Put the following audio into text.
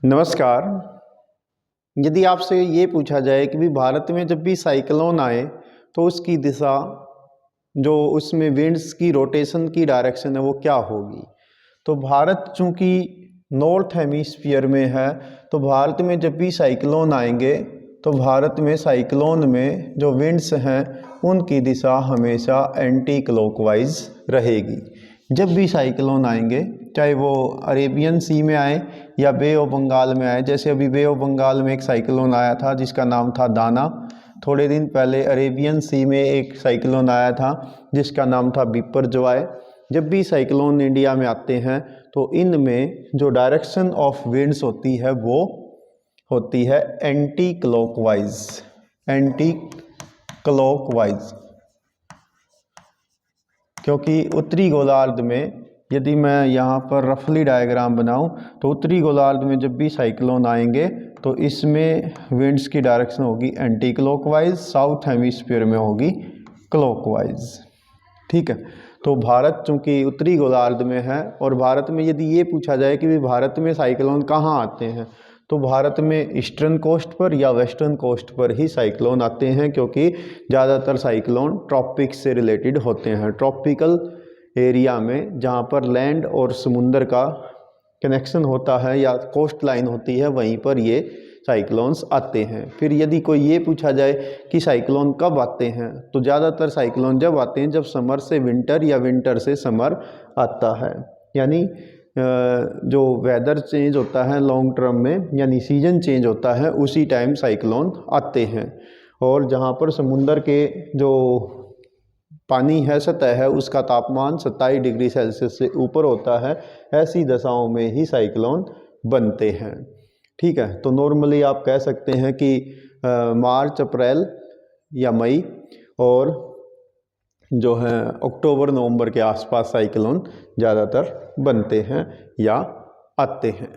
नमस्कार। यदि आपसे ये पूछा जाए कि भी भारत में जब भी साइक्लोन आए तो उसकी दिशा, जो उसमें विंड्स की रोटेशन की डायरेक्शन है, वो क्या होगी। तो भारत चूंकि नॉर्थ हेमिस्फीयर में है, तो भारत में जब भी साइक्लोन आएंगे तो भारत में साइक्लोन में जो विंड्स हैं उनकी दिशा हमेशा एंटी क्लॉकवाइज रहेगी। जब भी साइक्लोन आएंगे, चाहे वो अरेबियन सी में आए या बे ऑफ बंगाल में आए। जैसे अभी बे ऑफ बंगाल में एक साइक्लोन आया था जिसका नाम था दाना। थोड़े दिन पहले अरेबियन सी में एक साइक्लोन आया था जिसका नाम था बिपरजॉय। जब भी साइक्लोन इंडिया में आते हैं तो इनमें जो डायरेक्शन ऑफ विंड्स होती है वो होती है एंटी क्लॉकवाइज। एंटी क्लॉकवाइज, क्योंकि उत्तरी गोलार्ध में, यदि मैं यहाँ पर रफली डायग्राम बनाऊं तो उत्तरी गोलार्ध में जब भी साइक्लोन आएंगे तो इसमें विंड्स की डायरेक्शन होगी एंटी क्लॉकवाइज, साउथ हेमिस्फीयर में होगी क्लॉकवाइज। ठीक है। तो भारत चूंकि उत्तरी गोलार्ध में है, और भारत में यदि ये पूछा जाए कि भी भारत में साइक्लोन कहाँ आते हैं, तो भारत में ईस्टर्न कोस्ट पर या वेस्टर्न कोस्ट पर ही साइक्लोन आते हैं, क्योंकि ज़्यादातर साइक्लोन ट्रॉपिक्स से रिलेटेड होते हैं। ट्रॉपिकल एरिया में जहाँ पर लैंड और समुंदर का कनेक्शन होता है या कोस्ट लाइन होती है, वहीं पर ये साइक्लोन्स आते हैं। फिर यदि कोई ये पूछा जाए कि साइक्लोन कब आते हैं, तो ज़्यादातर साइक्लोन जब आते हैं जब समर से विंटर या विंटर से समर आता है। यानी जो वेदर चेंज होता है लॉन्ग टर्म में, यानी सीजन चेंज होता है, उसी टाइम साइक्लोन आते हैं। और जहाँ पर समुंदर के जो पानी है, सतह है, उसका तापमान 27 डिग्री सेल्सियस से ऊपर होता है, ऐसी दशाओं में ही साइक्लोन बनते हैं। ठीक है। तो नॉर्मली आप कह सकते हैं कि मार्च, अप्रैल या मई और जो है अक्टूबर, नवंबर के आसपास साइक्लोन ज़्यादातर बनते हैं या आते हैं।